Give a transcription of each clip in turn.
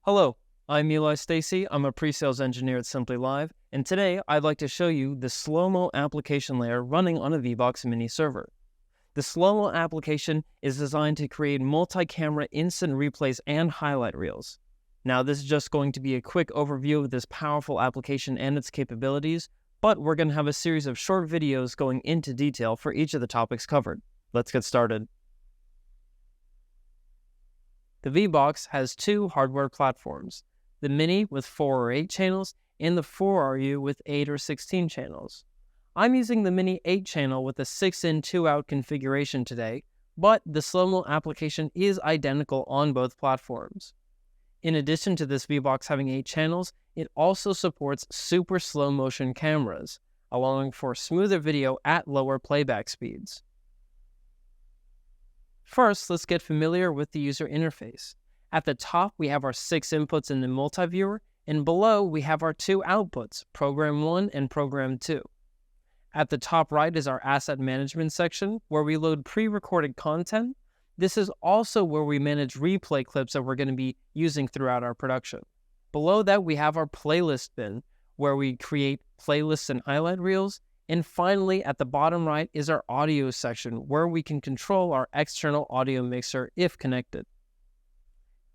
Hello, I'm Eli Stacy. I'm a pre-sales engineer at Simplylive, and today I'd like to show you the SloMo application layer running on a ViBox mini server. The SloMo application is designed to create multi-camera instant replays and highlight reels. Now, this is just going to be a quick overview of this powerful application and its capabilities, but we're going to have a series of short videos going into detail for each of the topics covered. Let's get started. The ViBox has two hardware platforms, the Mini with 4 or 8 channels and the 4RU with 8 or 16 channels. I'm using the Mini 8 channel with a 6-in 2-out configuration today, but the SloMo application is identical on both platforms. In addition to this ViBox having 8 channels, it also supports super slow motion cameras, allowing for smoother video at lower playback speeds. First, let's get familiar with the user interface. At the top, we have our 6 inputs in the multi-viewer, and below, we have our 2 outputs, Program 1 and Program 2. At the top right is our asset management section, where we load pre-recorded content. This is also where we manage replay clips that we're going to be using throughout our production. Below that, we have our playlist bin, where we create playlists and highlight reels. And finally, at the bottom right is our audio section, where we can control our external audio mixer if connected.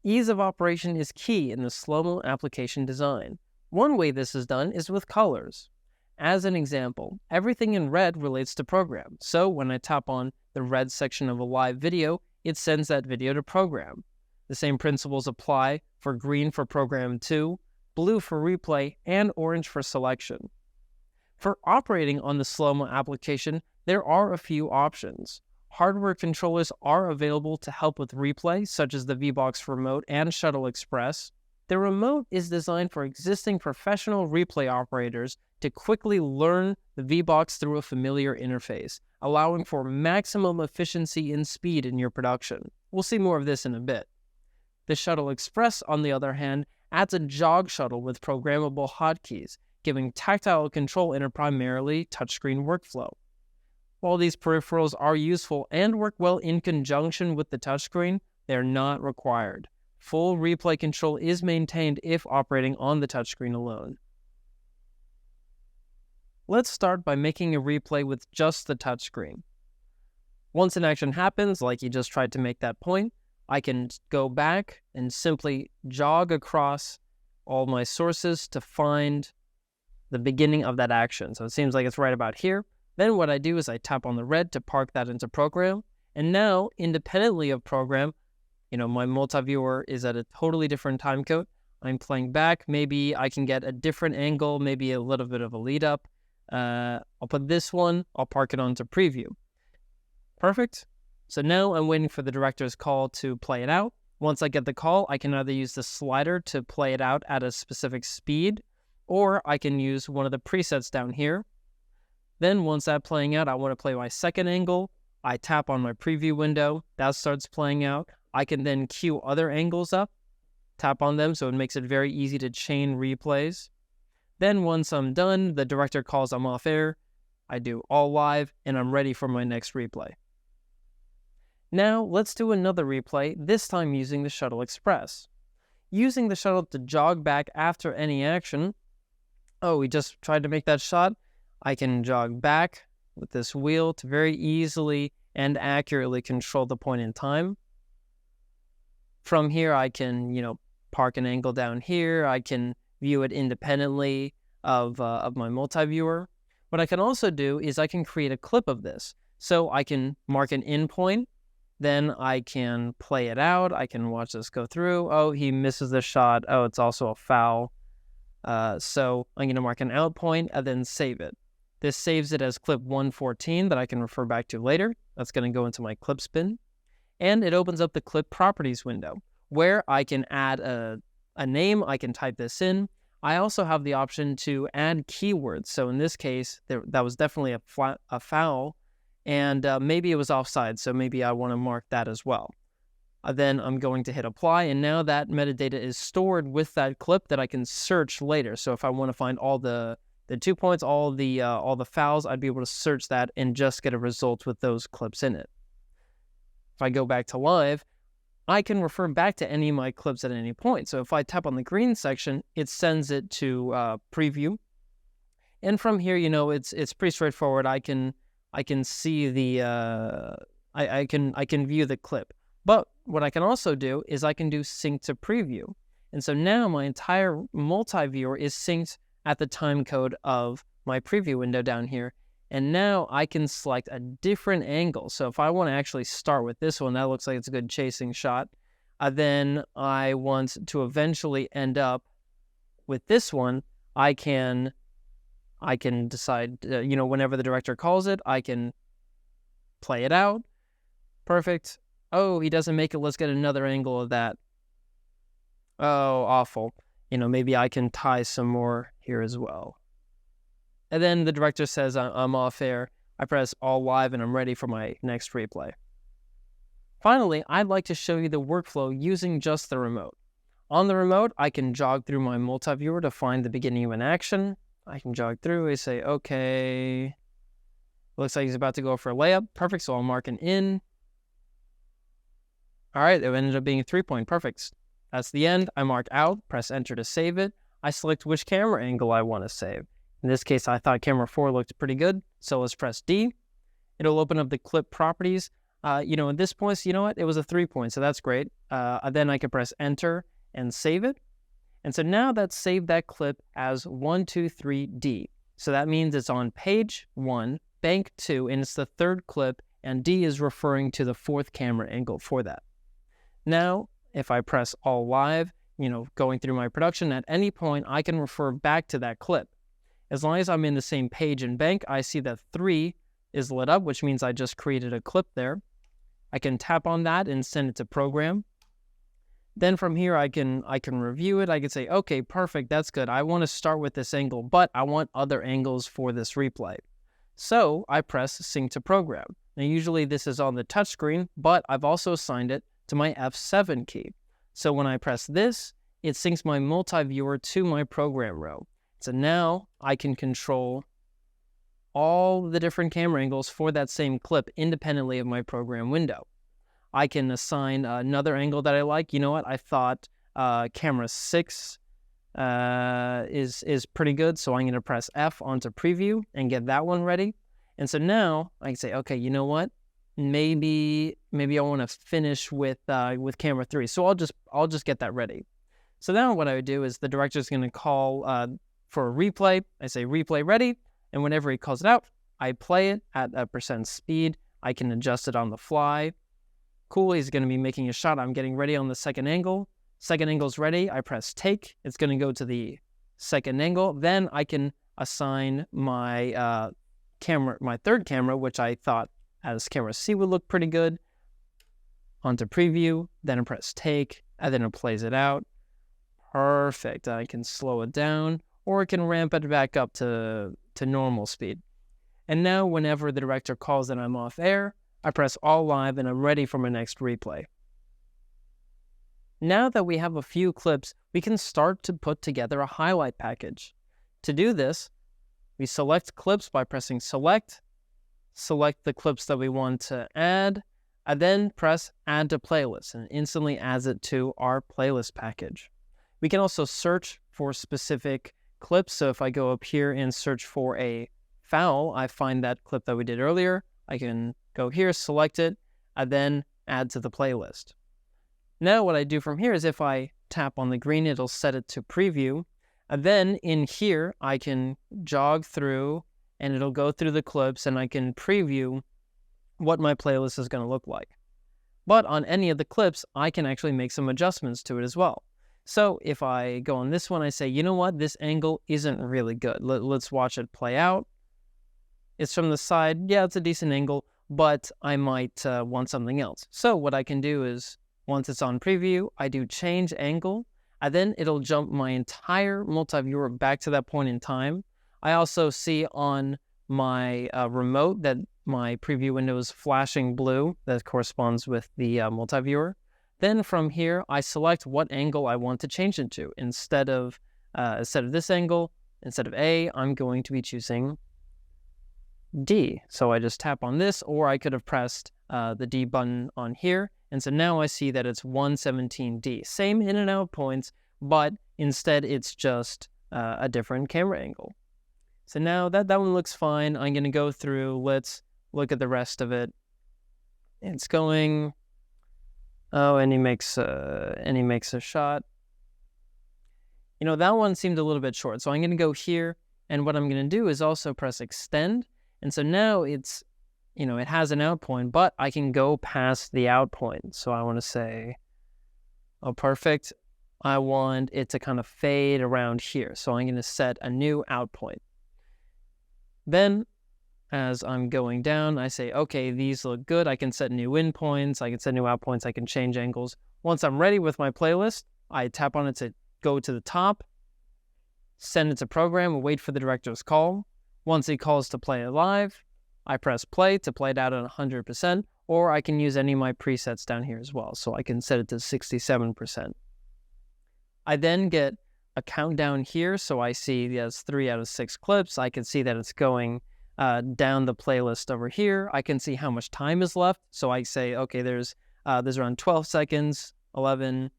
Ease of operation is key in the SloMo application design. One way this is done is with colors. As an example, everything in red relates to program, so when I tap on the red section of a live video, it sends that video to program. The same principles apply for green for program 2, blue for replay, and orange for selection. For operating on the SloMo application, there are a few options. Hardware controllers are available to help with replay, such as the ViBox Remote and Shuttle Express. The remote is designed for existing professional replay operators to quickly learn the ViBox through a familiar interface, allowing for maximum efficiency and speed in your production. We'll see more of this in a bit. The Shuttle Express, on the other hand, adds a jog shuttle with programmable hotkeys, giving tactile control in a primarily touchscreen workflow. While these peripherals are useful and work well in conjunction with the touchscreen, they are not required. Full replay control is maintained if operating on the touchscreen alone. Let's start by making a replay with just the touchscreen. Once an action happens, like you just tried to make that point, I can go back and simply jog across all my sources to find the beginning of that action. So it seems like it's right about here. Then what I do is I tap on the red to park that into program. And now, independently of program, my multi-viewer is at a totally different time code. I'm playing back. Maybe I can get a different angle, maybe a little bit of a lead up. I'll put this one, I'll park it onto preview. Perfect. So now I'm waiting for the director's call to play it out. Once I get the call, I can either use the slider to play it out at a specific speed, or I can use one of the presets down here. Then once that's playing out, I want to play my second angle. I tap on my preview window. That starts playing out. I can then queue other angles up, tap on them, so it makes it very easy to chain replays. Then once I'm done, the director calls I'm off air. I do all live, and I'm ready for my next replay. Now let's do another replay, this time using the Shuttle Express. Using the shuttle to jog back after any action, we just tried to make that shot. I can jog back with this wheel to very easily and accurately control the point in time. From here, I can, park an angle down here. I can view it independently of my multi-viewer. What I can also do is I can create a clip of this. So I can mark an in point. Then I can play it out. I can watch this go through. Oh, he misses the shot. Oh, it's also a foul. So I'm going to mark an out point and then save it. This saves it as clip 114 that I can refer back to later. That's going to go into my clips bin. And it opens up the clip properties window where I can add a name. I can type this in. I also have the option to add keywords. So in this case, that was definitely a foul, and maybe it was offside. So maybe I want to mark that as well. Then I'm going to hit apply, and now that metadata is stored with that clip that I can search later. So if I want to find all the 2 points, all the fouls, I'd be able to search that and just get a result with those clips in it. If I go back to live, I can refer back to any of my clips at any point. So if I tap on the green section, it sends it to preview. And from here, it's pretty straightforward. I can see the I can view the clip. But what I can also do is I can do sync to preview. And so now my entire multi-viewer is synced at the time code of my preview window down here. And now I can select a different angle. So if I want to actually start with this one, that looks like it's a good chasing shot. Then I want to eventually end up with this one. I can decide, whenever the director calls it, I can play it out. Perfect. Oh, he doesn't make it. Let's get another angle of that. Oh, awful. Maybe I can tie some more here as well. And then the director says I'm off air. I press all live and I'm ready for my next replay. Finally, I'd like to show you the workflow using just the remote. On the remote, I can jog through my multi-viewer to find the beginning of an action. I can jog through. I say, okay. Looks like he's about to go for a layup. Perfect, so I'll mark an in. All right, it ended up being a 3-point. Perfect. That's the end. I mark out, press enter to save it. I select which camera angle I want to save. In this case, I thought camera 4 looked pretty good, so let's press D. It'll open up the clip properties. At this point, you know what? It was a 3-point, so that's great. Then I can press enter and save it. And so now that's saved that clip as 123D. So that means it's on page 1, bank 2, and it's the 3rd clip, and D is referring to the 4th camera angle for that. Now, if I press all live, going through my production, at any point, I can refer back to that clip. As long as I'm in the same page and bank, I see that 3 is lit up, which means I just created a clip there. I can tap on that and send it to program. Then from here, I can review it. I can say, okay, perfect, that's good. I want to start with this angle, but I want other angles for this replay. So I press sync to program. Now, usually this is on the touchscreen, but I've also assigned it to my F7 key. So when I press this, it syncs my multi-viewer to my program row. So now I can control all the different camera angles for that same clip independently of my program window. I can assign another angle that I like. You know what? I thought camera 6 is pretty good, so I'm going to press F onto preview and get that one ready. And so now I can say, okay, you know what? Maybe I want to finish with camera 3. So I'll just get that ready. So now what I would do is the director is going to call for a replay. I say replay ready, and whenever he calls it out, I play it at a % speed. I can adjust it on the fly. Cool, he's going to be making a shot. I'm getting ready on the second angle. Second angle's ready. I press take. It's going to go to the second angle. Then I can assign my my 3rd camera, which I thought as camera C would look pretty good, onto preview. Then I press take, and then it plays it out. Perfect. I can slow it down, or it can ramp it back up to normal speed. And now whenever the director calls and I'm off air, I press all live and I'm ready for my next replay. Now that we have a few clips, we can start to put together a highlight package. To do this, we select clips by pressing select the clips that we want to add, and then press add to playlist, and it instantly adds it to our playlist package. We can also search for specific clips. So if I go up here and search for a foul, I find that clip that we did earlier. I can go here, select it, and then add to the playlist. Now what I do from here is if I tap on the green, it'll set it to preview. And then in here, I can jog through and it'll go through the clips and I can preview what my playlist is going to look like. But on any of the clips, I can actually make some adjustments to it as well. So if I go on this one, I say, you know what, this angle isn't really good. Let's watch it play out. It's from the side. Yeah, it's a decent angle, but I might want something else. So what I can do is, once it's on preview, I do change angle, and then it'll jump my entire multi-viewer back to that point in time. I also see on my remote that my preview window is flashing blue. That corresponds with the multi-viewer. Then from here, I select what angle I want to change it to. Instead of this angle, instead of A, I'm going to be choosing D. So I just tap on this, or I could have pressed the D button on here, And so now I see that it's 117D. Same in and out points, but instead it's just a different camera angle. So now that one looks fine. I'm going to go through. Let's look at the rest of it. It's going... Oh, and he makes a shot. You know, that one seemed a little bit short. So I'm going to go here. And what I'm going to do is also press extend. And so now it's, you know, it has an out point, but I can go past the out point. So I want to say, oh, perfect. I want it to kind of fade around here. So I'm going to set a new out point. Then as I'm going down, I say, okay, these look good. I can set new in points. I can set new out points. I can change angles. Once I'm ready with my playlist, I tap on it to go to the top, send it to program, and wait for the director's call. Once he calls to play it live, I press play to play it out at 100%, or I can use any of my presets down here as well. So I can set it to 67%. I then get a countdown here, so I see there's 3 out of 6 clips. I can see that it's going down the playlist over here. I can see how much time is left. So I say, okay, there's around 12 seconds, 11,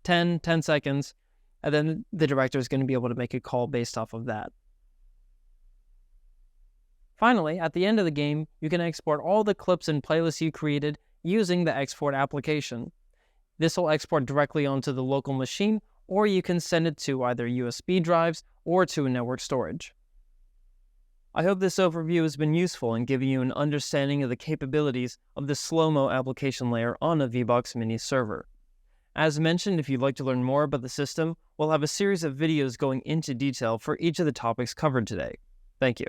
10 seconds. And then the director is going to be able to make a call based off of that. Finally, at the end of the game, you can export all the clips and playlists you created using the export application. This will export directly onto the local machine, or you can send it to either USB drives or to a network storage. I hope this overview has been useful in giving you an understanding of the capabilities of the SloMo application layer on a ViBox Mini server. As mentioned, if you'd like to learn more about the system, we'll have a series of videos going into detail for each of the topics covered today. Thank you.